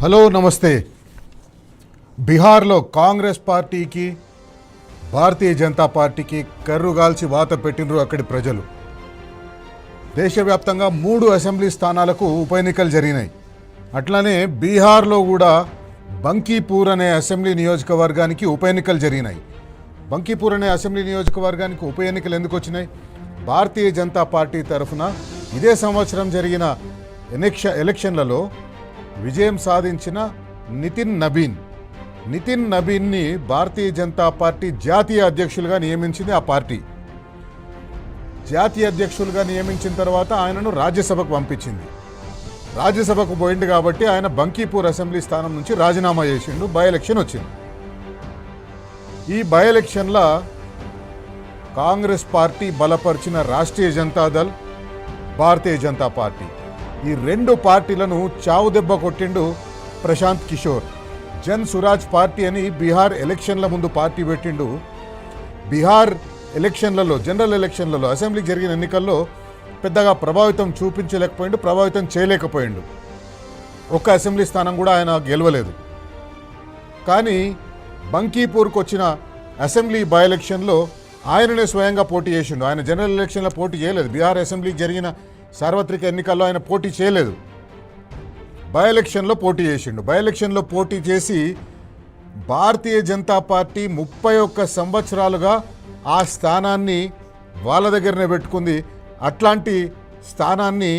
Hello నమస్తే. బీహార్లో కాంగ్రెస్ పార్టీకి భారతీయ జనతా పార్టీకి కర్రుగాల్చి వాత పెట్టినరు అక్కడి ప్రజలు. దేశవ్యాప్తంగా 3 అసెంబ్లీ స్థానాలకు ఉప ఎన్నికలు జరిగినాయి. అట్లానే బీహార్లో కూడా బంకీపూర్ అనే అసెంబ్లీ నియోజకవర్గానికి ఉప ఎన్నికలు జరిగినాయి. బంకీపూర్ అనే అసెంబ్లీ నియోజకవర్గానికి ఉప ఎన్నికలు ఎందుకు వచ్చినాయి? భారతీయ జనతా పార్టీ తరఫున ఇదే సంవత్సరం జరిగిన ఎలక్షన్లలో విజయం సాధించిన నితిన్ నబీన్ని భారతీయ జనతా పార్టీ జాతీయ అధ్యక్షులుగా నియమించింది. ఆ పార్టీ జాతీయ అధ్యక్షులుగా నియమించిన తర్వాత ఆయనను రాజ్యసభకు పంపించింది. రాజ్యసభకు పోయింది కాబట్టి ఆయన బంకీపూర్ అసెంబ్లీ స్థానం నుంచి రాజీనామా చేసిండు. బై ఎలక్షన్ వచ్చింది. ఈ బై ఎలక్షన్లో కాంగ్రెస్ పార్టీ బలపరిచిన రాష్ట్రీయ జనతాదళ్, భారతీయ జనతా పార్టీ, ఈ 2 పార్టీలను చావు దెబ్బ కొట్టిండు ప్రశాంత్ కిషోర్. జన్ సురాజ్ పార్టీ అని బీహార్ ఎలక్షన్ల ముందు పార్టీ పెట్టిండు. బీహార్ ఎలక్షన్లలో, జనరల్ ఎలక్షన్లలో, అసెంబ్లీకి జరిగిన ఎన్నికల్లో పెద్దగా ప్రభావితం చూపించలేకపోయిండు, ప్రభావితం చేయలేకపోయిండు. ఒక్క అసెంబ్లీ స్థానం కూడా ఆయన గెలవలేదు. కానీ బంకీపూర్కి వచ్చిన అసెంబ్లీ బై ఎలక్షన్లో ఆయననే స్వయంగా పోటీ చేసిండు. ఆయన జనరల్ ఎలక్షన్లో పోటీ చేయలేదు. బీహార్ అసెంబ్లీకి జరిగిన సార్వత్రిక ఎన్నికల్లో ఆయన పోటీ చేయలేదు. బై ఎలక్షన్లో పోటీ చేసిండు. బై ఎలక్షన్లో పోటీ చేసి భారతీయ జనతా పార్టీ 31 సంవత్సరాలుగా ఆ స్థానాన్ని వాళ్ళ దగ్గరనే పెట్టుకుంది. అట్లాంటి స్థానాన్ని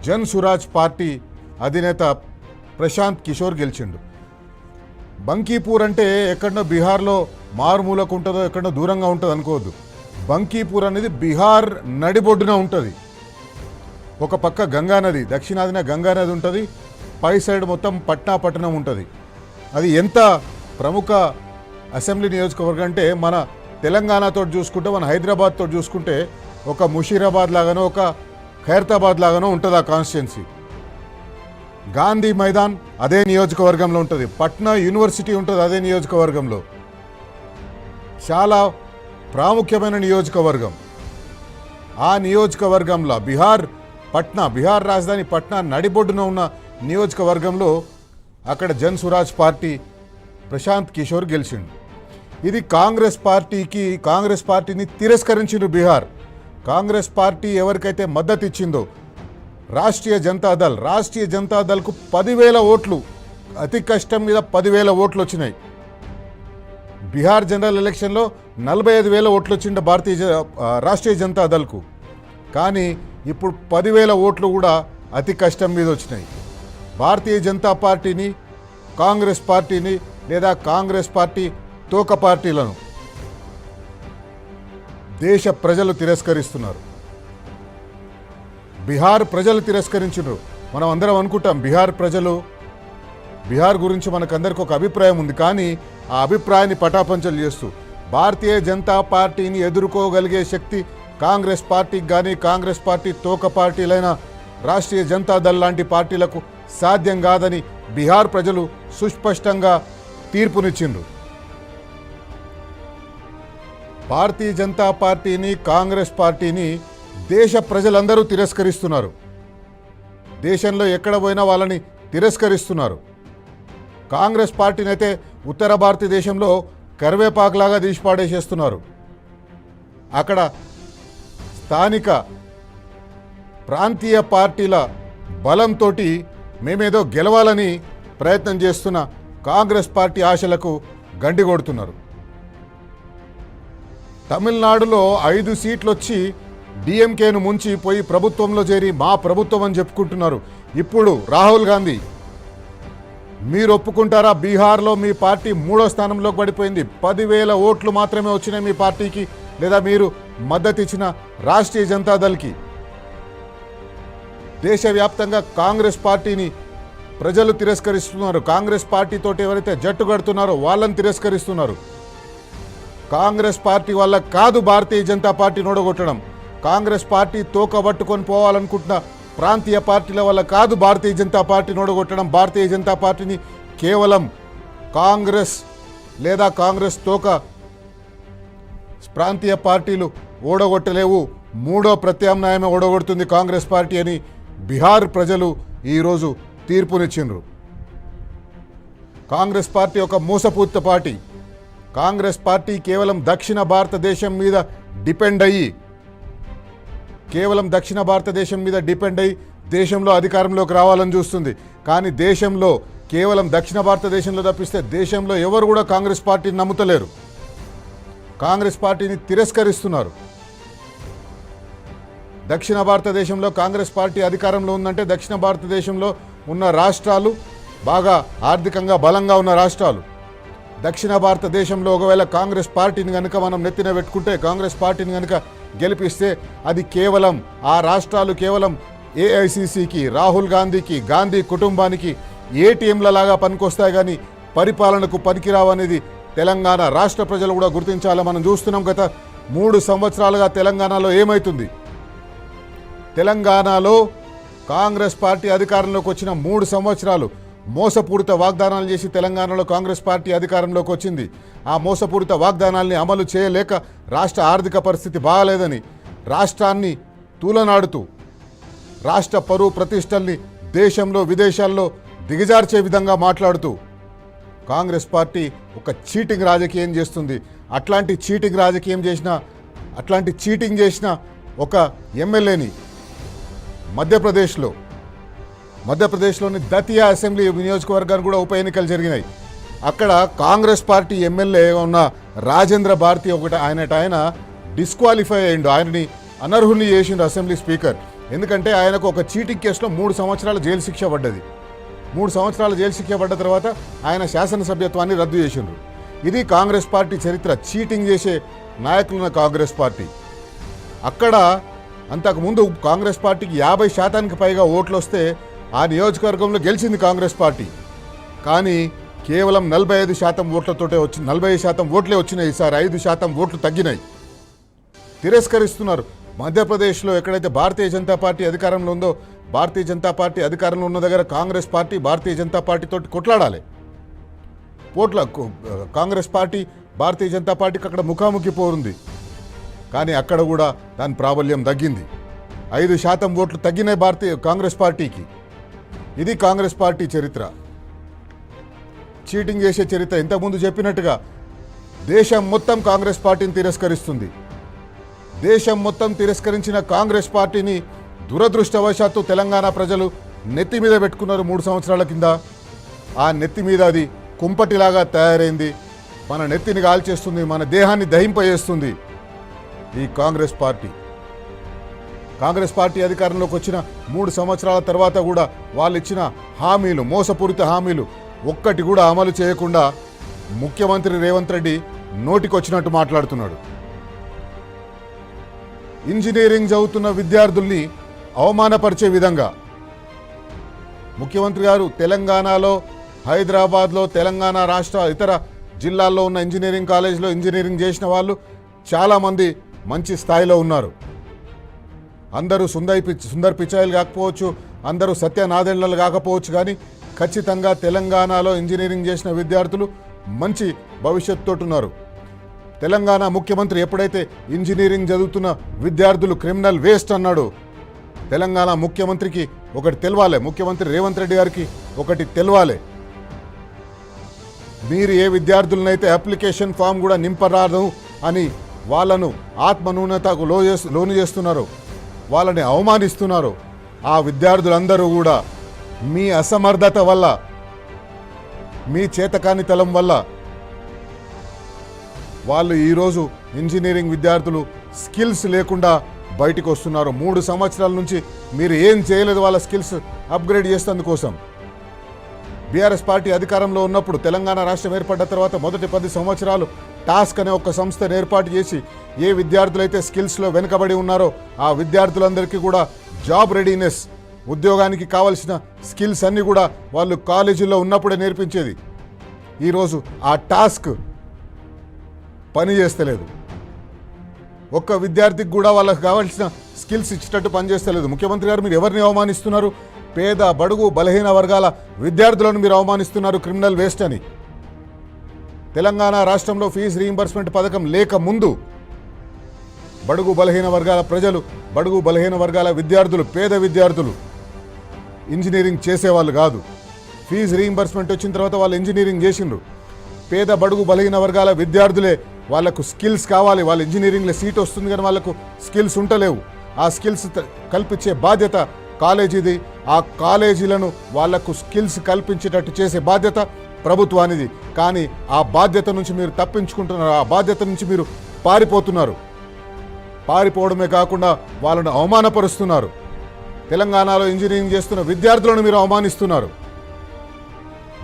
జన్ సురాజ్ పార్టీ అధినేత ప్రశాంత్ కిషోర్ గెలిచిండు. బంకీపూర్ అంటే ఎక్కడో బీహార్లో మారుమూలకు ఉంటుందో, ఎక్కడో దూరంగా ఉంటుంది అనుకోవద్దు. బంకీపూర్ అనేది బీహార్ నడిబొడ్డున ఉంటుంది. ఒక పక్క గంగానది, దక్షిణాదిన గంగానది ఉంటుంది, పై సైడ్ మొత్తం పట్నా పట్టణం ఉంటుంది. అది ఎంత ప్రముఖ అసెంబ్లీ నియోజకవర్గం అంటే మన తెలంగాణతో చూసుకుంటే, మన హైదరాబాద్తో చూసుకుంటే ఒక ముషీరాబాద్ లాగానో, ఒక ఖైరతాబాద్ లాగానో ఉంటుంది ఆ కాన్స్టిట్యున్సీ. గాంధీ మైదాన్ అదే నియోజకవర్గంలో ఉంటుంది. పట్నా యూనివర్సిటీ ఉంటుంది అదే నియోజకవర్గంలో. చాలా ప్రాముఖ్యమైన నియోజకవర్గం. ఆ నియోజకవర్గంలో బీహార్ రాజధాని పట్నా నడిబొడ్డున ఉన్న నియోజకవర్గంలో అక్కడ జన్ సురాజ్ పార్టీ ప్రశాంత్ కిషోర్ గెలిచిండు. ఇది కాంగ్రెస్ పార్టీని తిరస్కరించిండు బీహార్. కాంగ్రెస్ పార్టీ ఎవరికైతే మద్దతు ఇచ్చిందో రాష్ట్రీయ జనతాదళ్కు 10,000 ఓట్లు, అతి కష్టం మీద 10,000 ఓట్లు వచ్చినాయి. బీహార్ జనరల్ ఎలక్షన్లో 45,000 ఓట్లు వచ్చిండు రాష్ట్రీయ జనతాదళ్కు. కానీ ఇప్పుడు 10,000 ఓట్లు కూడా అతి కష్టం మీద వచ్చినాయి. భారతీయ జనతా పార్టీని, కాంగ్రెస్ పార్టీని లేదా కాంగ్రెస్ పార్టీ తోక పార్టీలను దేశ ప్రజలు తిరస్కరిస్తున్నారు. బీహార్ ప్రజలు తిరస్కరించారు. మనం అందరం అనుకుంటాం బీహార్ గురించి మనకందరికి ఒక అభిప్రాయం ఉంది. కానీ ఆ అభిప్రాయాన్ని పటాపంచలు చేస్తూ భారతీయ జనతా పార్టీని ఎదుర్కోగలిగే శక్తి కాంగ్రెస్ పార్టీకి కానీ, కాంగ్రెస్ పార్టీ తోక పార్టీలైన రాష్ట్రీయ జనతాదళ్ లాంటి పార్టీలకు సాధ్యం కాదని బీహార్ ప్రజలు సుస్పష్టంగా తీర్పునిచ్చిండ్రు. భారతీయ జనతా పార్టీని, కాంగ్రెస్ పార్టీని దేశ ప్రజలందరూ తిరస్కరిస్తున్నారు. దేశంలో ఎక్కడ పోయినా వాళ్ళని తిరస్కరిస్తున్నారు. కాంగ్రెస్ పార్టీని అయితే ఉత్తర భారతదేశంలో కరివేపాకులాగా తీసి పాడేసేస్తున్నారు. అక్కడ స్థానిక ప్రాంతీయ పార్టీల బలంతో మేమేదో గెలవాలని ప్రయత్నం చేస్తున్న కాంగ్రెస్ పార్టీ ఆశలకు గండి కొడుతున్నారు. తమిళనాడులో 5 సీట్లు వచ్చి డిఎంకేను ముంచి పోయి ప్రభుత్వంలో చేరి మా ప్రభుత్వం అని చెప్పుకుంటున్నారు. ఇప్పుడు రాహుల్ గాంధీ, మీరు ఒప్పుకుంటారా? బీహార్లో మీ పార్టీ 3వ స్థానంలోకి పడిపోయింది. 10,000 ఓట్లు మాత్రమే వచ్చినాయి మీ పార్టీకి, లేదా మీరు మద్దతు ఇచ్చిన రాష్ట్రీయ జనతాదళ్కి. దేశవ్యాప్తంగా కాంగ్రెస్ పార్టీని ప్రజలు తిరస్కరిస్తున్నారు. కాంగ్రెస్ పార్టీతో ఎవరైతే జట్టు కడుతున్నారో వాళ్ళని తిరస్కరిస్తున్నారు. కాంగ్రెస్ పార్టీ వల్ల కాదు భారతీయ జనతా పార్టీని ఓడగొట్టడం. కాంగ్రెస్ పార్టీ తోక పట్టుకొని పోవాలనుకుంటున్న ప్రాంతీయ పార్టీల వల్ల కాదు భారతీయ జనతా పార్టీని ఓడగొట్టడం. భారతీయ జనతా పార్టీని కేవలం కాంగ్రెస్ లేదా కాంగ్రెస్ తోక ప్రాంతీయ పార్టీలు ఓడగొట్టలేవు. 3వ ప్రత్యామ్నాయమే ఓడగొడుతుంది కాంగ్రెస్ పార్టీ అని బీహార్ ప్రజలు ఈరోజు తీర్పునిచ్చిండ్రు. కాంగ్రెస్ పార్టీ ఒక మోసపూరిత పార్టీ. కాంగ్రెస్ పార్టీ కేవలం దక్షిణ భారతదేశం మీద డిపెండ్ అయ్యి దేశంలో అధికారంలోకి రావాలని చూస్తుంది. కానీ దేశంలో కేవలం దక్షిణ భారతదేశంలో తప్పిస్తే దేశంలో ఎవరు కూడా కాంగ్రెస్ పార్టీని నమ్ముతలేరు, కాంగ్రెస్ పార్టీని తిరస్కరిస్తున్నారు. దక్షిణ భారతదేశంలో కాంగ్రెస్ పార్టీ అధికారంలో ఉందంటే దక్షిణ భారతదేశంలో ఉన్న రాష్ట్రాలు బాగా ఆర్థికంగా బలంగా ఉన్న రాష్ట్రాలు. దక్షిణ భారతదేశంలో ఒకవేళ కాంగ్రెస్ పార్టీని కనుక మనం నెత్తిన పెట్టుకుంటే, కాంగ్రెస్ పార్టీని కనుక గెలిపిస్తే అది కేవలం ఆ రాష్ట్రాలు కేవలం ఏఐసిసికి, రాహుల్ గాంధీకి, గాంధీ కుటుంబానికి ఏటీఎంలలాగా పనికొస్తాయి కానీ పరిపాలనకు పనికిరావు అనేది తెలంగాణ రాష్ట్ర ప్రజలు కూడా గుర్తించాలి. మనం చూస్తున్నాం గత 3 సంవత్సరాలుగా తెలంగాణలో ఏమవుతుంది. తెలంగాణలో కాంగ్రెస్ పార్టీ అధికారంలోకి వచ్చిన 3 సంవత్సరాలు మోసపూరిత వాగ్దానాలు చేసి తెలంగాణలో కాంగ్రెస్ పార్టీ అధికారంలోకి వచ్చింది. ఆ మోసపూరిత వాగ్దానాల్ని అమలు చేయలేక రాష్ట్ర ఆర్థిక పరిస్థితి బాగాలేదని రాష్ట్రాన్ని తూలనాడుతూ రాష్ట్ర పరువు ప్రతిష్టల్ని దేశంలో విదేశాల్లో దిగజార్చే విధంగా మాట్లాడుతూ కాంగ్రెస్ పార్టీ ఒక చీటింగ్ రాజకీయం చేస్తుంది. అట్లాంటి చీటింగ్ చేసిన ఒక ఎమ్మెల్యేని మధ్యప్రదేశ్లోని దతియా అసెంబ్లీ నియోజకవర్గానికి కూడా ఉప ఎన్నికలు జరిగినాయి. అక్కడ కాంగ్రెస్ పార్టీ ఎమ్మెల్యే ఉన్న రాజేంద్ర భారతి ఆయన డిస్క్వాలిఫై అయ్యిండు. ఆయనని అనర్హుల్ని చేసిండు అసెంబ్లీ స్పీకర్. ఎందుకంటే ఆయనకు ఒక చీటింగ్ కేసులో 3 సంవత్సరాల జైలు శిక్ష పడ్డది. 3 సంవత్సరాల జైలు శిక్ష పడ్డ తర్వాత ఆయన శాసనసభ్యత్వాన్ని రద్దు చేసిండ్రు. ఇది కాంగ్రెస్ పార్టీ చరిత్ర. చీటింగ్ చేసే నాయకులున్న కాంగ్రెస్ పార్టీ. అక్కడ అంతకుముందు కాంగ్రెస్ పార్టీకి 50% పైగా ఓట్లు వస్తే ఆ నియోజకవర్గంలో గెలిచింది కాంగ్రెస్ పార్టీ. కానీ కేవలం 45% ఓట్లతోటే వచ్చింది. 40% ఓట్లే వచ్చినాయి. ఈసారి 5% ఓట్లు తగ్గినాయి. తిరస్కరిస్తున్నారు. మధ్యప్రదేశ్లో ఎక్కడైతే భారతీయ జనతా పార్టీ అధికారంలో ఉందో, భారతీయ జనతా పార్టీ అధికారంలో ఉన్న దగ్గర కాంగ్రెస్ పార్టీ భారతీయ జనతా పార్టీతో కొట్లాడాలి. కాంగ్రెస్ పార్టీ భారతీయ జనతా పార్టీకి అక్కడ ముఖాముఖి పోరుంది. కానీ అక్కడ కూడా దాని ప్రాబల్యం తగ్గింది. 5% ఓట్లు తగ్గినాయి కాంగ్రెస్ పార్టీకి. ఇది కాంగ్రెస్ పార్టీ చరిత్ర. చీటింగ్ చేసే చరిత్ర. ఇంతకుముందు చెప్పినట్టుగా దేశం మొత్తం కాంగ్రెస్ పార్టీని తిరస్కరిస్తుంది. దేశం మొత్తం తిరస్కరించిన కాంగ్రెస్ పార్టీని దురదృష్టవశాత్తు తెలంగాణ ప్రజలు నెత్తి మీద పెట్టుకున్నారు 3 సంవత్సరాల కింద. ఆ నెత్తి మీద అది కుంపటిలాగా తయారైంది. మన నెత్తిని కాల్చేస్తుంది, మన దేహాన్ని దహింపజేస్తుంది ఈ కాంగ్రెస్ పార్టీ అధికారంలోకి వచ్చిన 3 సంవత్సరాల తర్వాత కూడా వాళ్ళు ఇచ్చిన హామీలు, మోసపూరిత హామీలు ఒక్కటి కూడా అమలు చేయకుండా ముఖ్యమంత్రి రేవంత్ రెడ్డి నోటికొచ్చినట్టు మాట్లాడుతున్నాడు. ఇంజనీరింగ్ చదువుతున్న విద్యార్థుల్ని అవమానపరిచే విధంగా ముఖ్యమంత్రి గారు తెలంగాణలో, హైదరాబాద్లో, తెలంగాణ రాష్ట్ర ఇతర జిల్లాల్లో ఉన్న ఇంజనీరింగ్ కాలేజీలో ఇంజనీరింగ్ చేసిన వాళ్ళు చాలామంది మంచి స్థాయిలో ఉన్నారు. అందరూ సుందర్ పిచాయిలు కాకపోవచ్చు, అందరూ సత్యనాదెళ్లలు కాకపోవచ్చు, కానీ ఖచ్చితంగా తెలంగాణలో ఇంజనీరింగ్ చేసిన విద్యార్థులు మంచి భవిష్యత్తుతో ఉన్నారు. తెలంగాణ ముఖ్యమంత్రి ఎప్పుడైతే ఇంజనీరింగ్ చదువుతున్న విద్యార్థులు క్రిమినల్ వేస్ట్ అన్నాడు, తెలంగాణ ముఖ్యమంత్రికి ఒకటి తెలవాలి, ముఖ్యమంత్రి రేవంత్ రెడ్డి గారికి ఒకటి తెలవాలి. మీరు ఏ విద్యార్థులనైతే అప్లికేషన్ ఫామ్ కూడా నింపరాదు అని వాళ్ళను ఆత్మన్యూనతకు లోను చేస్తున్నారో, వాళ్ళని అవమానిస్తున్నారో, ఆ విద్యార్థులందరూ కూడా మీ అసమర్థత వల్ల, మీ చేతకానితనం వల్ల వాళ్ళు ఈరోజు ఇంజనీరింగ్ విద్యార్థులు స్కిల్స్ లేకుండా బయటకు వస్తున్నారు. 3 సంవత్సరాల నుంచి మీరు ఏం చేయలేదు వాళ్ళ స్కిల్స్ అప్గ్రేడ్ చేసేందుకోసం. బీఆర్ఎస్ పార్టీ అధికారంలో ఉన్నప్పుడు తెలంగాణ రాష్ట్రం ఏర్పడ్డ తర్వాత మొదటి 10 సంవత్సరాలు టాస్క్ అనే ఒక సంస్థను ఏర్పాటు చేసి ఏ విద్యార్థులైతే స్కిల్స్లో వెనుకబడి ఉన్నారో ఆ విద్యార్థులందరికీ కూడా జాబ్ రెడీనెస్, ఉద్యోగానికి కావాల్సిన స్కిల్స్ అన్నీ కూడా వాళ్ళు కాలేజీలో ఉన్నప్పుడే నేర్పించేది. ఈరోజు ఆ టాస్క్ పని చేస్తలేదు. ఒక్క విద్యార్థికి కూడా వాళ్ళకి కావాల్సిన స్కిల్స్ ఇచ్చేటట్టు పనిచేస్తలేదు. ముఖ్యమంత్రి గారు మీరు ఎవరిని అవమానిస్తున్నారు? పేద, బడుగు, బలహీన వర్గాల విద్యార్థులను మీరు అవమానిస్తున్నారు క్రిమినల్ వేస్ట్ అని. తెలంగాణ రాష్ట్రంలో ఫీజు రీయింబర్స్మెంట్ పథకం లేక ముందు బడుగు బలహీన వర్గాల ప్రజలు, బడుగు బలహీన వర్గాల విద్యార్థులు, పేద విద్యార్థులు ఇంజనీరింగ్ చేసేవాళ్ళు కాదు. ఫీజు రీయింబర్స్మెంట్ వచ్చిన తర్వాత వాళ్ళు ఇంజనీరింగ్ చేసిండ్రు. పేద బడుగు బలహీన వర్గాల విద్యార్థులే వాళ్ళకు స్కిల్స్ కావాలి, వాళ్ళ ఇంజనీరింగ్లో సీట్ వస్తుంది కానీ వాళ్ళకు స్కిల్స్ ఉంటలేవు. ఆ స్కిల్స్ కల్పించే బాధ్యత కాలేజీది. ఆ కాలేజీలను వాళ్లకు స్కిల్స్ కల్పించేటట్టు చేసే బాధ్యత ప్రభుత్వానిది. కానీ ఆ బాధ్యత నుంచి మీరు తప్పించుకుంటున్నారు, ఆ బాధ్యత నుంచి మీరు పారిపోతున్నారు. పారిపోవడమే కాకుండా వాళ్ళను అవమానపరుస్తున్నారు. తెలంగాణలో ఇంజనీరింగ్ చేస్తున్న విద్యార్థులను మీరు అవమానిస్తున్నారు.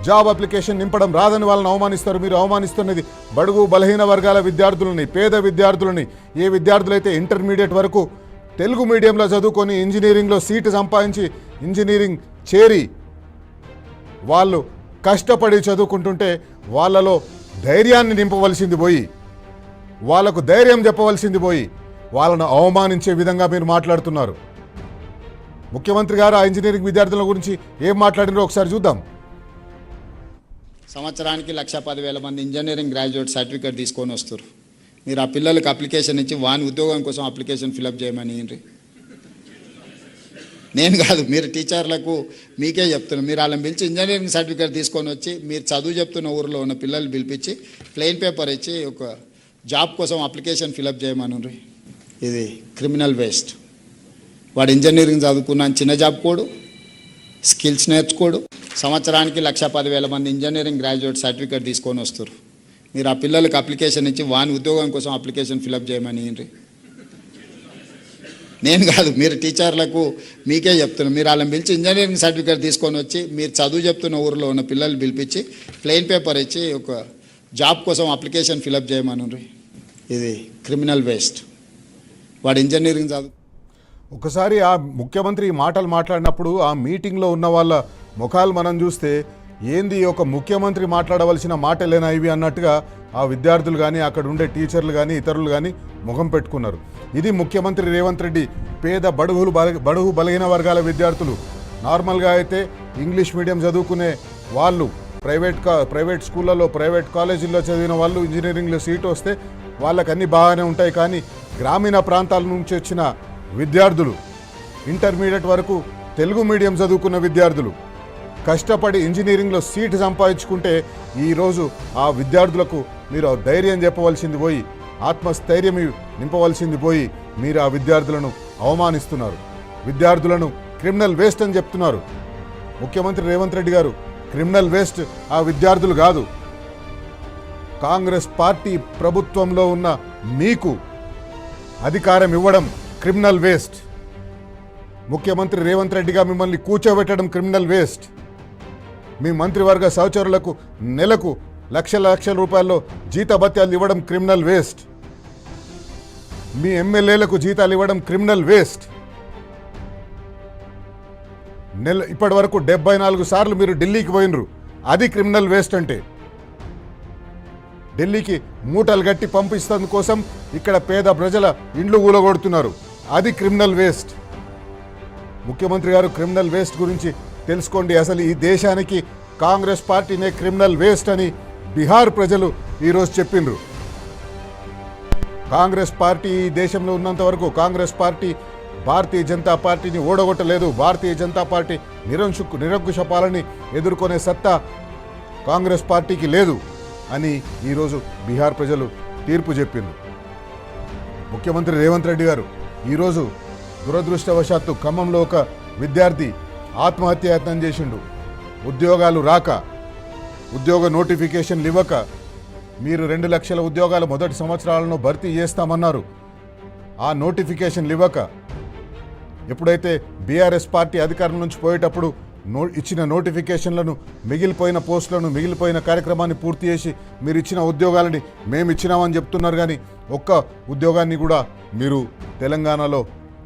జాబ్ అప్లికేషన్ నింపడం రాదని వాళ్ళని అవమానిస్తారు. మీరు అవమానిస్తున్నది బడుగు బలహీన వర్గాల విద్యార్థులని, పేద విద్యార్థులని. ఏ విద్యార్థులైతే ఇంటర్మీడియట్ వరకు తెలుగు మీడియంలో చదువుకొని ఇంజనీరింగ్లో సీటు సంపాదించి ఇంజనీరింగ్ చేరి వాళ్ళు కష్టపడి చదువుకుంటుంటే వాళ్ళలో ధైర్యాన్ని నింపవలసింది పోయి, వాళ్ళకు ధైర్యం చెప్పవలసింది పోయి వాళ్ళను అవమానించే విధంగా మీరు మాట్లాడుతున్నారు. ముఖ్యమంత్రి గారు ఆ ఇంజనీరింగ్ విద్యార్థుల గురించి ఏం మాట్లాడినారో ఒకసారి చూద్దాం. సంవత్సరానికి 1,10,000 మంది ఇంజనీరింగ్ గ్రాడ్యుయేట్ సర్టిఫికేట్ తీసుకొని వస్తారు. మీరు ఆ పిల్లలకు అప్లికేషన్ ఇచ్చి వాని ఉద్యోగం కోసం అప్లికేషన్ ఫిలప్ చేయమని నేను కాదు, మీరు టీచర్లకు మీకే చెప్తున్నారు. మీరు వాళ్ళని పిలిచి ఇంజనీరింగ్ సర్టిఫికేట్ తీసుకొని వచ్చి మీరు చదువు చెప్తున్న ఊరిలో ఉన్న పిల్లలు పిలిపించి ప్లెయిన్ పేపర్ ఇచ్చి ఒక జాబ్ కోసం అప్లికేషన్ ఫిలప్ చేయమని. ఇది క్రిమినల్ వేస్ట్. వాడు ఇంజనీరింగ్ చదువుకున్న చిన్న జాబ్ కోడు, స్కిల్స్ నేర్చుకోడు. సంవత్సరానికి 1,10,000 మంది ఇంజనీరింగ్ గ్రాడ్యుయేట్ సర్టిఫికేట్ తీసుకొని వస్తారు. మీరు ఆ పిల్లలకు అప్లికేషన్ ఇచ్చి వాని ఉద్యోగం కోసం అప్లికేషన్ ఫిలప్ చేయమని నేను కాదు, మీరు టీచర్లకు మీకే చెప్తున్నారు. మీరు వాళ్ళని పిలిచి ఇంజనీరింగ్ సర్టిఫికేట్ తీసుకొని వచ్చి మీరు చదువు చెప్తున్న ఊరిలో ఉన్న పిల్లలు పిలిపించి ప్లెయిన్ పేపర్ ఇచ్చి ఒక జాబ్ కోసం అప్లికేషన్ ఫిలప్ చేయమని. ఇది క్రిమినల్ వేస్ట్. వాడు ఇంజనీరింగ్ చదువు. ఒకసారి ఆ ముఖ్యమంత్రి మాటలు మాట్లాడినప్పుడు ఆ మీటింగ్లో ఉన్న వాళ్ళ ముఖాలు మనం చూస్తే ఏంది ఒక ముఖ్యమంత్రి మాట్లాడవలసిన మాటలేనా ఇవి అన్నట్టుగా ఆ విద్యార్థులు కానీ అక్కడ ఉండే టీచర్లు కానీ ఇతరులు కానీ ముఖం పెట్టుకున్నారు. ఇది ముఖ్యమంత్రి రేవంత్ రెడ్డి పేద బడుగు బలహీన వర్గాల విద్యార్థులు. నార్మల్గా అయితే ఇంగ్లీష్ మీడియం చదువుకునే వాళ్ళు ప్రైవేట్ స్కూళ్ళలో ప్రైవేట్ కాలేజీల్లో చదివిన వాళ్ళు ఇంజనీరింగ్లో సీటు వస్తే వాళ్ళకి అన్నీ బాగానే ఉంటాయి. కానీ గ్రామీణ ప్రాంతాల నుంచి వచ్చిన విద్యార్థులు, ఇంటర్మీడియట్ వరకు తెలుగు మీడియం చదువుకున్న విద్యార్థులు కష్టపడి ఇంజనీరింగ్లో సీటు సంపాదించుకుంటే ఈరోజు ఆ విద్యార్థులకు మీరు ధైర్యం చెప్పవలసింది పోయి, ఆత్మస్థైర్యం నింపవలసింది పోయి మీరు ఆ విద్యార్థులను అవమానిస్తున్నారు. విద్యార్థులను క్రిమినల్ వేస్ట్ అని చెప్తున్నారు. ముఖ్యమంత్రి రేవంత్ రెడ్డి గారు క్రిమినల్ వేస్ట్ ఆ విద్యార్థులు కాదు. కాంగ్రెస్ పార్టీ ప్రభుత్వంలో ఉన్న మీకు అధికారం ఇవ్వడం క్రిమినల్ వేస్ట్. ముఖ్యమంత్రి రేవంత్ రెడ్డిగా మిమ్మల్ని కూర్చోబెట్టడం క్రిమినల్ వేస్ట్. మీ మంత్రివర్గ సహచరులకు నెలకు లక్షల రూపాయల్లో జీతభత్యాలు ఇవ్వడం క్రిమినల్ వేస్ట్. మీ ఎమ్మెల్యేలకు జీతాలు ఇవ్వడం క్రిమినల్ వేస్ట్. ఇప్పటి వరకు 74 సార్లు మీరు ఢిల్లీకి పోయినరు, అది క్రిమినల్ వేస్ట్ అంటే. ఢిల్లీకి మూటలు గట్టి పంపిస్తందు కోసం ఇక్కడ పేద ప్రజల ఇండ్లు కూలగొడుతున్నారు, అది క్రిమినల్ వేస్ట్. ముఖ్యమంత్రి గారు క్రిమినల్ వేస్ట్ గురించి తెలుసుకోండి. అసలు ఈ దేశానికి కాంగ్రెస్ పార్టీనే క్రిమినల్ వేస్ట్ అని బీహార్ ప్రజలు ఈరోజు చెప్పిండ్రు. కాంగ్రెస్ పార్టీ ఈ దేశంలో ఉన్నంత వరకు కాంగ్రెస్ పార్టీ భారతీయ జనతా పార్టీని ఓడగొట్టలేదు. భారతీయ జనతా పార్టీ నిరంకుశ పాలనని ఎదుర్కొనే సత్తా కాంగ్రెస్ పార్టీకి లేదు అని ఈరోజు బీహార్ ప్రజలు తీర్పు చెప్పిండ్రు. ముఖ్యమంత్రి రేవంత్ రెడ్డి గారు ఈరోజు దురదృష్టవశాత్తు ఖమ్మంలో ఒక విద్యార్థి ఆత్మహత్యాయత్నం చేసిండు. ఉద్యోగాలు రాక, ఉద్యోగ నోటిఫికేషన్లు ఇవ్వక, మీరు 2 లక్షల ఉద్యోగాలు మొదటి సంవత్సరాలను భర్తీ చేస్తామన్నారు. ఆ నోటిఫికేషన్లు ఇవ్వక, ఎప్పుడైతే బీఆర్ఎస్ పార్టీ అధికారం నుంచి పోయేటప్పుడు ఇచ్చిన నోటిఫికేషన్లను, మిగిలిపోయిన పోస్టులను, మిగిలిపోయిన కార్యక్రమాన్ని పూర్తి చేసి మీరు ఇచ్చిన ఉద్యోగాలని మేము ఇచ్చినామని చెప్తున్నారు. కానీ ఒక్క ఉద్యోగాన్ని కూడా మీరు తెలంగాణలో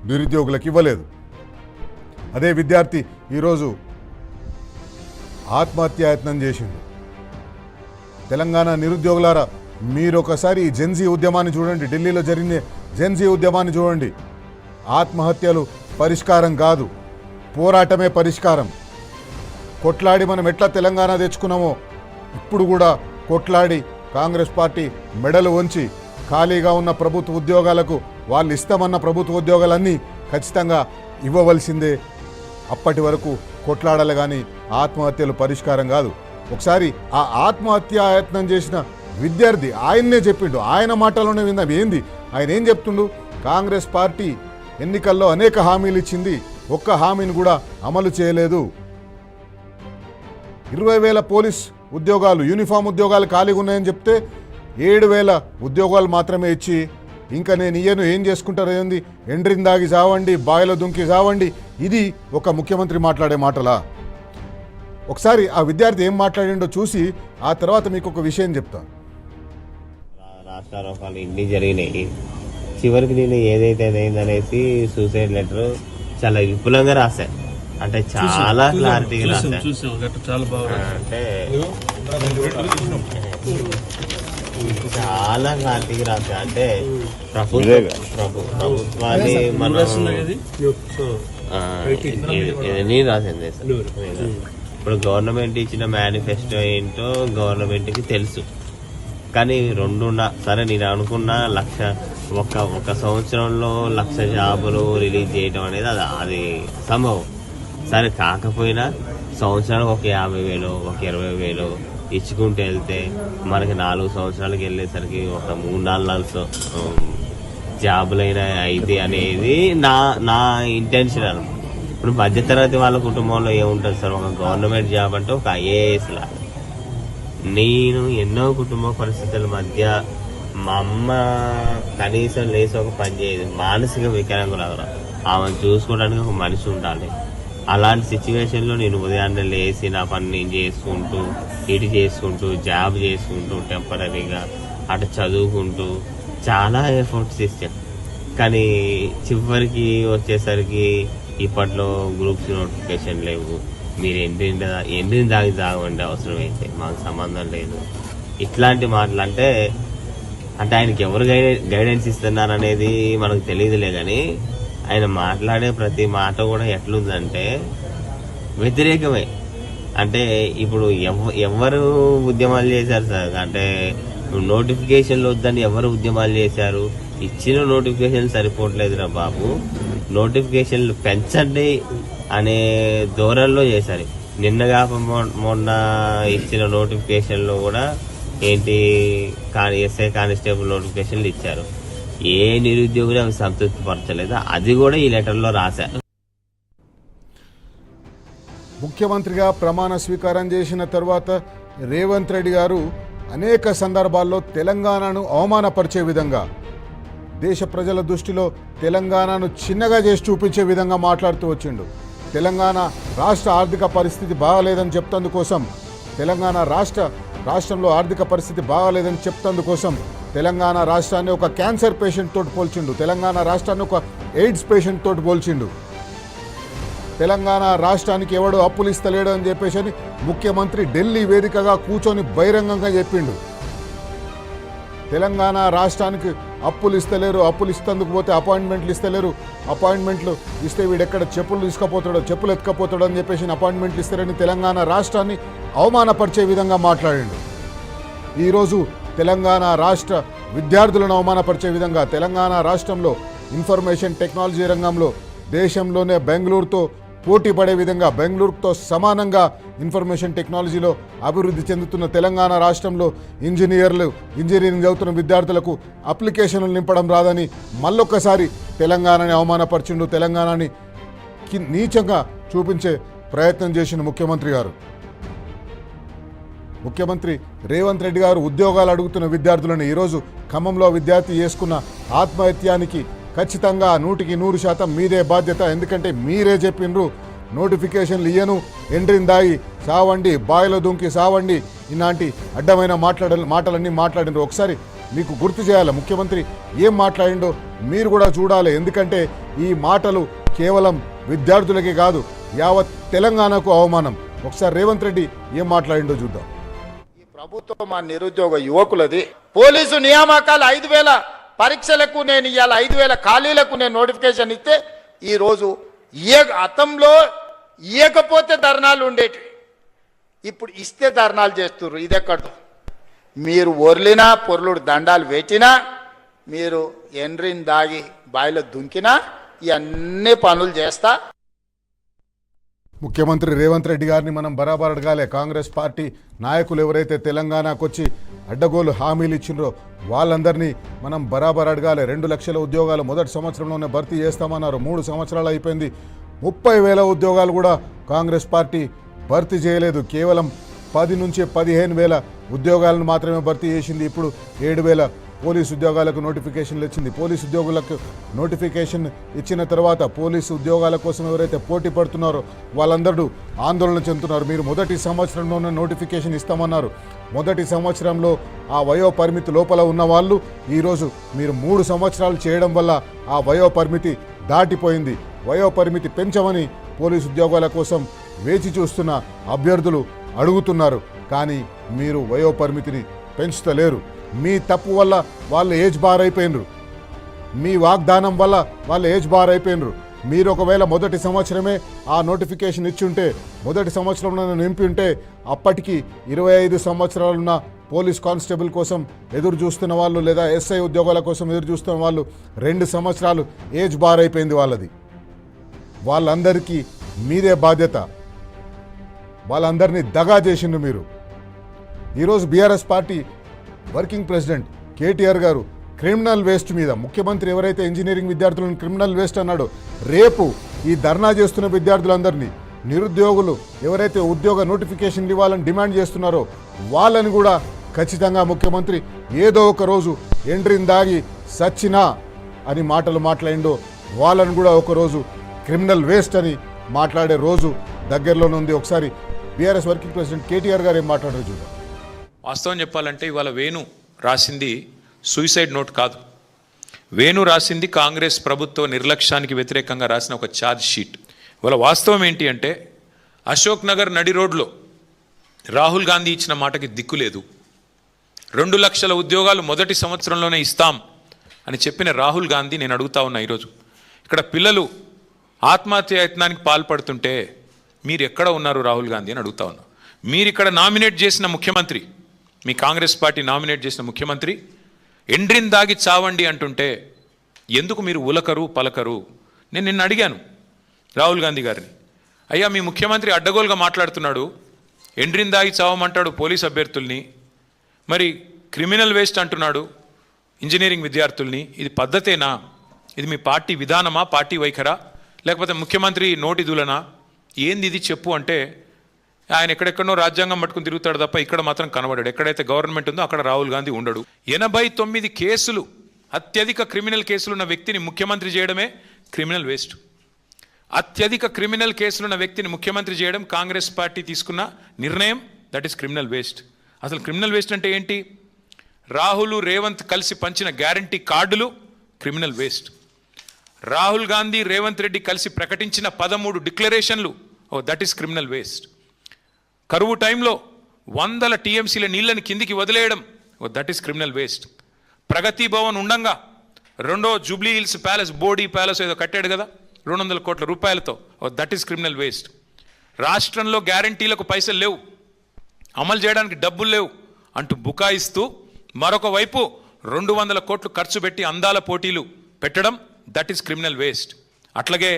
నిరుద్యోగులకు ఇవ్వలేదు. అదే విద్యార్థి ఈరోజు ఆత్మహత్యాయత్నం చేసిండు. తెలంగాణ నిరుద్యోగులారా, మీరు ఒకసారి ఈ జెన్జీ ఉద్యమాన్ని చూడండి, ఢిల్లీలో జరిగిన జెన్జీ ఉద్యమాన్ని చూడండి. ఆత్మహత్యలు పరిష్కారం కాదు, పోరాటమే పరిష్కారం. కొట్లాడి మనం ఎట్లా తెలంగాణ తెచ్చుకున్నామో ఇప్పుడు కూడా కొట్లాడి కాంగ్రెస్ పార్టీ మెడలు వంచి ఖాళీగా ఉన్న ప్రభుత్వ ఉద్యోగాలకు వాళ్ళు ఇస్తామన్న ప్రభుత్వ ఉద్యోగాలన్నీ ఖచ్చితంగా ఇవ్వవలసిందే. అప్పటి వరకు కొట్లాడాలి కానీ ఆత్మహత్యలు పరిష్కారం కాదు. ఒకసారి ఆ ఆత్మహత్యాయత్నం చేసిన విద్యార్థి ఆయన్నే చెప్పిండు, ఆయన మాటలోనే విందాం. ఏంది ఆయన ఏం చెప్తుండు? కాంగ్రెస్ పార్టీ ఎన్నికల్లో అనేక హామీలు ఇచ్చింది, ఒక్క హామీని కూడా అమలు చేయలేదు. 20,000 పోలీస్ ఉద్యోగాలు, యూనిఫామ్ ఉద్యోగాలు ఖాళీగా ఉన్నాయని చెప్తే 7,000 ఉద్యోగాలు మాత్రమే ఇచ్చి ఇంకా నేను ఇయ్యను, ఏం చేసుకుంటారో ఏంది, ఎండ్రిని దాగి చావండి, బాయిలో దుంకి చావండి, ఇది ఒక ముఖ్యమంత్రి మాట్లాడే మాటలా? ఒకసారి ఆ విద్యార్థి ఏం మాట్లాడిండో చూసి ఆ తర్వాత మీకు ఒక విషయం చెప్తాను. రాష్ట్రారోపాలు ఇన్ని జరిగినాయి. చివరికి నేను ఏదైతే అయిందనేసి సూసైడ్ లెటర్ చాలా విపులంగా రాశా. అంటే చాలా క్లారిటీగా రాశా. అంటే చాలా క్లారిటీగా రాశా. అంటే ప్రభుత్వాన్ని మనం నేను రాసింది సార్. ఇప్పుడు గవర్నమెంట్ ఇచ్చిన మేనిఫెస్టో ఏంటో గవర్నమెంట్కి తెలుసు. కానీ సరే నేను అనుకున్న ఒక సంవత్సరంలో 1,00,000 జాబులు రిలీజ్ చేయడం అనేది అది సంభవం. సరే కాకపోయినా సంవత్సరానికి ఒక 50,000 ఒక 20,000 ఇచ్చుకుంటూ వెళ్తే మనకి 4 సంవత్సరాలకి వెళ్ళేసరికి ఒక 3-4 జాబులైనా అయితే అనేది నా ఇంటెన్షన్ అనమాట. ఇప్పుడు మధ్యతరగతి వాళ్ళ కుటుంబంలో ఏముంటుంది సార్, ఒక గవర్నమెంట్ జాబ్ అంటే ఒక IAS లా. నేను ఎన్నో కుటుంబ పరిస్థితుల మధ్య మా అమ్మ కనీసం లేచి ఒక పని చేయదు, మానసిక వికలాంగురాలు, ఆమెను చూసుకోవడానికి ఒక మనిషి ఉండాలి. అలాంటి సిచ్యువేషన్లో నేను ఉదయాన్నే లేచి నా పని నేను చేసుకుంటూ ఇటు చేసుకుంటూ జాబ్ చేసుకుంటూ టెంపరీగా అటు చదువుకుంటూ చాలా ఎఫర్ట్స్ ఇచ్చాను. కానీ చివరికి వచ్చేసరికి ఇప్పట్లో గ్రూప్స్ నోటిఫికేషన్ లేవు, మీరు ఎండిని దాగి తాగండి, అవసరమైతే మాకు సంబంధం లేదు. ఇట్లాంటి మాటలు అంటే ఆయనకి ఎవరు గైడెన్స్ ఇస్తున్నారు అనేది మనకు తెలియదులే. కానీ ఆయన మాట్లాడే ప్రతి మాట కూడా ఎట్లుందంటే వ్యతిరేకమే. అంటే ఇప్పుడు ఎవరు ఉద్యమాలు చేశారు సార్? అంటే నోటిఫికేషన్లు వద్దని ఎవరు ఉద్యమాలు చేశారు? ఇచ్చిన నోటిఫికేషన్ సరిపోవట్లేదురా బాబు, నోటిఫికేషన్లు పెంచండి అనే ధోరణిలో చేశారు. నిన్నగా మొన్న ఇచ్చిన నోటిఫికేషన్లో కూడా ఏంటి ఎస్ఐ కానిస్టేబుల్ నోటిఫికేషన్లు ఇచ్చారు. ఏ నిరుద్యోగులు అవి సంతృప్తి పరచలేదు. అది కూడా ఈ లెటర్లో రాశారు. ముఖ్యమంత్రిగా ప్రమాణ స్వీకారం చేసిన తర్వాత రేవంత్ రెడ్డి గారు అనేక సందర్భాల్లో తెలంగాణను అవమానపరిచే విధంగా, దేశ ప్రజల దృష్టిలో తెలంగాణను చిన్నగా చేసి చూపించే విధంగా మాట్లాడుతూ వచ్చిండు. తెలంగాణ రాష్ట్ర ఆర్థిక పరిస్థితి బాగాలేదని చెప్తందుకోసం, తెలంగాణ రాష్ట్రంలో ఆర్థిక పరిస్థితి బాగాలేదని చెప్తందుకోసం తెలంగాణ రాష్ట్రాన్ని ఒక క్యాన్సర్ పేషెంట్ తోటి పోల్చిండు, తెలంగాణ రాష్ట్రాన్ని ఒక ఎయిడ్స్ పేషెంట్ తోటి పోల్చిండు. తెలంగాణ రాష్ట్రానికి ఎవడు అప్పులు ఇస్తలేడు అని చెప్పేసి ముఖ్యమంత్రి ఢిల్లీ వేదికగా కూర్చొని బహిరంగంగా చెప్పిండు. తెలంగాణ రాష్ట్రానికి అప్పులు ఇస్తలేరు, అప్పులు ఇస్తందుకు పోతే అపాయింట్మెంట్లు ఇస్తలేరు, అపాయింట్మెంట్లు ఇస్తే వీడెక్కడ చెప్పులు తీసుకుపోతాడో, చెప్పులు ఎత్తుకపోతాడో అని చెప్పేసి అపాయింట్మెంట్లు ఇస్తారని తెలంగాణ రాష్ట్రాన్ని అవమానపరిచే విధంగా మాట్లాడిండు. ఈరోజు తెలంగాణ రాష్ట్ర విద్యార్థులను అవమానపరిచే విధంగా, తెలంగాణ రాష్ట్రంలో ఇన్ఫర్మేషన్ టెక్నాలజీ రంగంలో దేశంలోనే బెంగళూరుతో పోటీ పడే విధంగా, బెంగళూరుతో సమానంగా ఇన్ఫర్మేషన్ టెక్నాలజీలో అభివృద్ధి చెందుతున్న తెలంగాణ రాష్ట్రంలో ఇంజనీరింగ్ చదువుతున్న విద్యార్థులకు అప్లికేషన్లు నింపడం రాదని మళ్ళొక్కసారి తెలంగాణని అవమానపరిచిండు, తెలంగాణని నీచంగా చూపించే ప్రయత్నం చేసిన ముఖ్యమంత్రి గారు. ముఖ్యమంత్రి రేవంత్ రెడ్డి గారు ఉద్యోగాలు అడుగుతున్న విద్యార్థులను ఈరోజు ఖమ్మంలో విద్యార్థి చేసుకున్న ఆత్మహత్యానికి ఖచ్చితంగా 100% మీదే బాధ్యత. ఎందుకంటే మీరే చెప్పిండ్రు నోటిఫికేషన్లు ఇయ్యను, ఎండ్రిని దాగి సావండి, బాయిలో దుంకి సావండి, ఇలాంటి అడ్డమైన మాటలన్నీ మాట్లాడినరు. ఒకసారి మీకు గుర్తు చేయాలి ముఖ్యమంత్రి ఏం మాట్లాడిండో మీరు కూడా చూడాలి. ఎందుకంటే ఈ మాటలు కేవలం విద్యార్థులకే కాదు, యావత్ తెలంగాణకు అవమానం. ఒకసారి రేవంత్ రెడ్డి ఏం మాట్లాడిండో చూద్దాం. ఈ ప్రభుత్వం మా నిరుద్యోగ యువకులది. పోలీసు నియామకాలు 5,000 పరీక్షలకు నేను ఇవాళ 5,000 ఖాళీలకు నేను నోటిఫికేషన్ ఇస్తే ఈరోజు గతంలో ఇవ్వకపోతే ధర్నాలు ఉండేవి, ఇప్పుడు ఇస్తే ధర్నాలు చేస్తున్నారు. ఇది ఎక్కడో మీరు ఒర్లినా పొర్లుడు దండాలు పెట్టినా, మీరు ఎండ్రిని దాగి బాయిలో దుంకినా, ఇవన్నీ పనులు చేస్తా. ముఖ్యమంత్రి రేవంత్ రెడ్డి గారిని మనం బరాబర్ అడగాలి. కాంగ్రెస్ పార్టీ నాయకులు ఎవరైతే తెలంగాణకు వచ్చి అడ్డగోలు హామీలు ఇచ్చినరో వాళ్ళందరినీ మనం బరాబర్ అడగాలి. 2 లక్షల ఉద్యోగాలు మొదటి సంవత్సరంలోనే భర్తీ చేస్తామన్నారు. 3 సంవత్సరాలు అయిపోయింది. 30,000 ఉద్యోగాలు కూడా కాంగ్రెస్ పార్టీ భర్తీ చేయలేదు. కేవలం 10 నుంచి 15,000 ఉద్యోగాలను మాత్రమే భర్తీ చేసింది. ఇప్పుడు 7,000 పోలీసు ఉద్యోగాలకు నోటిఫికేషన్లు ఇచ్చింది. పోలీసు ఉద్యోగులకు నోటిఫికేషన్ ఇచ్చిన తర్వాత పోలీసు ఉద్యోగాల కోసం ఎవరైతే పోటీ పడుతున్నారో వాళ్ళందరూ ఆందోళన చెందుతున్నారు. మీరు మొదటి సంవత్సరంలోనే నోటిఫికేషన్ ఇస్తామన్నారు. మొదటి సంవత్సరంలో ఆ వయో పరిమితి లోపల ఉన్న వాళ్ళు ఈరోజు మీరు 3 సంవత్సరాలు చేయడం వల్ల ఆ వయో పరిమితి దాటిపోయింది. వయో పరిమితి పెంచమని పోలీసు ఉద్యోగాల కోసం వేచి చూస్తున్న అభ్యర్థులు అడుగుతున్నారు. కానీ మీరు వయో పరిమితిని పెంచుతలేరు. మీ తప్పు వల్ల వాళ్ళు ఏజ్ బార్ అయిపోయినరు. మీ వాగ్దానం వల్ల వాళ్ళు ఏజ్ బార్ అయిపోయినరు. మీరు ఒకవేళ మొదటి సంవత్సరమే ఆ నోటిఫికేషన్ ఇచ్చుంటే, మొదటి సంవత్సరంలో నింపి ఉంటే అప్పటికి 25 సంవత్సరాలున్న పోలీస్ కానిస్టేబుల్ కోసం ఎదురు చూస్తున్న వాళ్ళు లేదా ఎస్ఐ ఉద్యోగాల కోసం ఎదురు చూస్తున్న వాళ్ళు 2 సంవత్సరాలు ఏజ్ బార్ అయిపోయింది వాళ్ళది. వాళ్ళందరికీ మీదే బాధ్యత. వాళ్ళందరినీ దగా చేసిండ్రు మీరు. ఈరోజు BRS party working president KTR గారు క్రిమినల్ వేస్ట్ మీద, ముఖ్యమంత్రి ఎవరైతే ఇంజనీరింగ్ విద్యార్థులను క్రిమినల్ వేస్ట్ అన్నాడో, రేపు ఈ ధర్నా చేస్తున్న విద్యార్థులందరినీ, నిరుద్యోగులు ఎవరైతే ఉద్యోగ నోటిఫికేషన్లు ఇవ్వాలని డిమాండ్ చేస్తున్నారో వాళ్ళని కూడా ఖచ్చితంగా ముఖ్యమంత్రి ఏదో ఒక రోజు ఎండ్రిని దాగి సచ్చినా అని మాటలు మాట్లాడిండో వాళ్ళని కూడా ఒకరోజు క్రిమినల్ వేస్ట్ అని మాట్లాడే రోజు దగ్గరలోనే ఉంది. ఒకసారి బీఆర్ఎస్ వర్కింగ్ ప్రెసిడెంట్ కేటీఆర్ గారు ఏం మాట్లాడారు చూద్దాం. వాస్తవం చెప్పాలంటే ఇవాళ వేణు రాసింది సూసైడ్ నోట్ కాదు. వేణు రాసింది కాంగ్రెస్ ప్రభుత్వ నిర్లక్ష్యానికి వ్యతిరేకంగా రాసిన ఒక ఛార్జ్ షీట్. ఇవాళ వాస్తవం ఏంటి అంటే అశోక్ నగర్ నడి రోడ్లో రాహుల్ గాంధీ ఇచ్చిన మాటకి దిక్కులేదు. 2 లక్షల ఉద్యోగాలు మొదటి సంవత్సరంలోనే ఇస్తాం అని చెప్పిన రాహుల్ గాంధీ, నేను అడుగుతా ఉన్నా ఈరోజు ఇక్కడ పిల్లలు ఆత్మహత్య యత్నానికి పాల్పడుతుంటే మీరు ఎక్కడ ఉన్నారు రాహుల్ గాంధీ అని అడుగుతా ఉన్నా. మీరు ఇక్కడ నామినేట్ చేసిన ముఖ్యమంత్రి, మీ కాంగ్రెస్ పార్టీ నామినేట్ చేసిన ముఖ్యమంత్రి ఎండ్రిని దాగి చావండి అంటుంటే ఎందుకు మీరు ఉలకరు పలకరు? నేను నిన్న అడిగాను రాహుల్ గాంధీ గారిని, అయ్యా మీ ముఖ్యమంత్రి అడ్డగోలుగా మాట్లాడుతున్నాడు, ఎండ్రిని దాగి చావమంటాడు పోలీస్ అభ్యర్థుల్ని, మరి క్రిమినల్ వేస్ట్ అంటున్నాడు ఇంజనీరింగ్ విద్యార్థుల్ని. ఇది పద్ధతేనా? ఇది మీ పార్టీ విధానమా, పార్టీ వైఖరా, లేకపోతే ముఖ్యమంత్రి నోటి దూలనా? ఏంది ఇది చెప్పు అంటే ఆయన ఎక్కడెక్కడో రాజ్యాంగం పట్టుకుని తిరుగుతాడు తప్ప ఇక్కడ మాత్రం కనబడాడు. ఎక్కడైతే గవర్నమెంట్ ఉందో అక్కడ రాహుల్ గాంధీ ఉండడు. 89 కేసులు, అత్యధిక క్రిమినల్ కేసులు ఉన్న వ్యక్తిని ముఖ్యమంత్రి చేయడమే క్రిమినల్ వేస్ట్. అత్యధిక క్రిమినల్ కేసులున్న వ్యక్తిని ముఖ్యమంత్రి చేయడం కాంగ్రెస్ పార్టీ తీసుకున్న నిర్ణయం, దట్ ఈస్ క్రిమినల్ వేస్ట్. అసలు క్రిమినల్ వేస్ట్ అంటే ఏంటి? రాహుల్ రేవంత్ కలిసి పంచిన గ్యారంటీ కార్డులు క్రిమినల్ వేస్ట్. రాహుల్ గాంధీ రేవంత్ రెడ్డి కలిసి ప్రకటించిన 13 డిక్లరేషన్లు, దట్ ఈస్ క్రిమినల్ వేస్ట్. కరువు టైంలో 100 టీఎంసీల నీళ్ళని కిందికి వదిలేయడం, దట్ ఈస్ క్రిమినల్ వేస్ట్. ప్రగతి భవన్ ఉండంగా 2వ Jubilee hills palace, body palace ఏదో కట్టాడు కదా 200 కోట్ల రూపాయలతో, దట్ ఈస్ క్రిమినల్ వేస్ట్. రాష్ట్రంలో గ్యారంటీలకు పైసలు లేవు, అమలు చేయడానికి డబ్బులు లేవు అంటూ బుకాయిస్తూ మరొక వైపు 200 కోట్లు ఖర్చు పెట్టి అందాల పోటీలు పెట్టడం, దట్ ఈస్ క్రిమినల్ వేస్ట్. అట్లాగే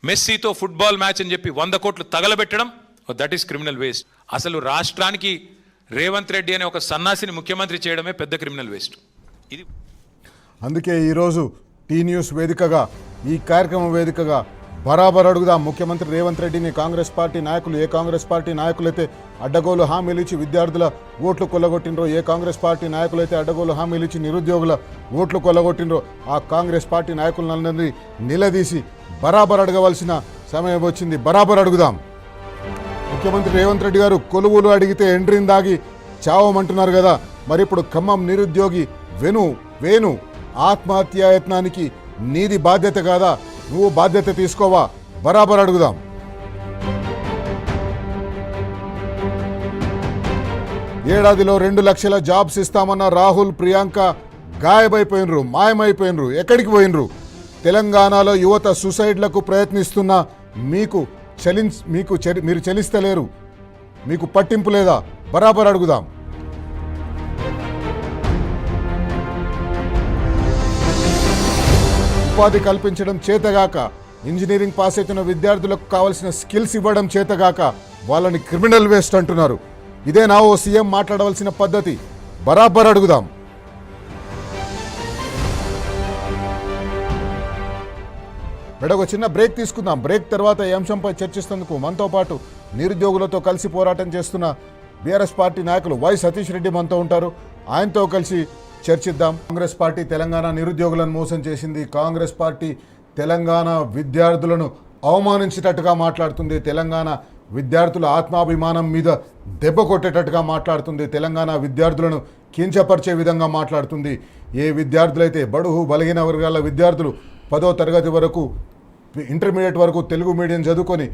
మెస్సీతో ఫుట్బాల్ మ్యాచ్ అని చెప్పి 100 కోట్లు తగలబెట్టడం, దట్ ఈస్ క్రిమినల్ వేస్ట్. అసలు రాష్ట్రానికి రేవంత్ రెడ్డి అనే ఒక సన్నాసిని ముఖ్యమంత్రి చేయడమే పెద్ద క్రిమినల్ వేస్ట్. ఇది అందుకే ఈరోజు టీ న్యూస్ వేదికగా, ఈ కార్యక్రమం వేదికగా బరాబర్ అడుగుదాం. ముఖ్యమంత్రి రేవంత్ రెడ్డిని కాంగ్రెస్ పార్టీ నాయకులు, ఏ కాంగ్రెస్ పార్టీ నాయకులైతే అడ్డగోలు హామీలు ఇచ్చి విద్యార్థుల ఓట్లు కొల్లగొట్టినరో, ఏ కాంగ్రెస్ పార్టీ నాయకులైతే అడ్డగోలు హామీలు ఇచ్చి నిరుద్యోగుల ఓట్లు కొల్లగొట్టినరో ఆ కాంగ్రెస్ పార్టీ నాయకులందరినీ నిలదీసి బరాబర్ అడగవలసిన సమయం వచ్చింది. బరాబర్ అడుగుదాం. ముఖ్యమంత్రి రేవంత్ రెడ్డి గారు కొలువులు అడిగితే ఎండ్రిని దాగి చావమంటున్నారు కదా, మరి ఇప్పుడు ఖమ్మం నిరుద్యోగి వేణు ఆత్మహత్యాయత్నానికి నీది బాధ్యత కాదా? నువ్వు బాధ్యత తీసుకోవా? బరాబర్ అడుగుదాం. ఏడాదిలో 2 లక్షల జాబ్స్ ఇస్తామన్న రాహుల్, ప్రియాంక గాయబైపోయినరు, మాయమైపోయినరు, ఎక్కడికి పోయినరు? తెలంగాణలో యువత సూసైడ్లకు ప్రయత్నిస్తున్న మీరు చలిస్తలేరు, మీకు పట్టింపు లేదా? బరాబర్ అడుగుదాం. ఉపాధి కల్పించడం చేతగాక ఇంజనీరింగ్ పాస్ అవుతున్న విద్యార్థులకు కావాల్సిన స్కిల్స్ ఇవ్వడం చేతగాక వాళ్ళని క్రిమినల్ వేస్ట్ అంటున్నారు. ఇదేనా ఓ సీఎం మాట్లాడవలసిన పద్ధతి? బరాబర్ అడుగుదాం. మేడం ఒక చిన్న బ్రేక్ తీసుకుందాం. బ్రేక్ తర్వాత ఈ అంశంపై చర్చిస్తేందుకు మనతో పాటు నిరుద్యోగులతో కలిసి పోరాటం చేస్తున్న బీఆర్ఎస్ పార్టీ నాయకులు వై సతీష్ రెడ్డి మనతో ఉంటారు. ఆయనతో కలిసి చర్చిద్దాం. కాంగ్రెస్ పార్టీ తెలంగాణ నిరుద్యోగులను మోసం చేసింది. కాంగ్రెస్ పార్టీ తెలంగాణ విద్యార్థులను అవమానించేటట్టుగా మాట్లాడుతుంది. తెలంగాణ విద్యార్థుల ఆత్మాభిమానం మీద దెబ్బ కొట్టేటట్టుగా మాట్లాడుతుంది. తెలంగాణ విద్యార్థులను కించపరిచే విధంగా మాట్లాడుతుంది. ఏ విద్యార్థులైతే బడుగు బలహీన వర్గాల విద్యార్థులు 10వ తరగతి వరకు ఇంటర్మీడియట్ వరకు తెలుగు మీడియం చదువుకొని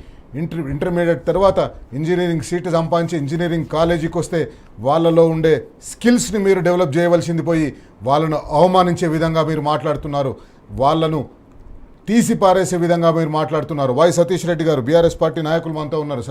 ఇంటర్మీడియట్ తర్వాత ఇంజనీరింగ్ సీటు సంపాదించి ఇంజనీరింగ్ కాలేజీకి వస్తే వాళ్ళలో ఉండే స్కిల్స్ని మీరు డెవలప్ చేయవలసింది పోయి వాళ్ళను అవమానించే విధంగా మీరు మాట్లాడుతున్నారు. వాళ్ళను తీసి పారేసే విధంగా మీరు మాట్లాడుతున్నారు. వై సతీష్ రెడ్డి గారు బీఆర్ఎస్ పార్టీ నాయకులు మనతో ఉన్నారు.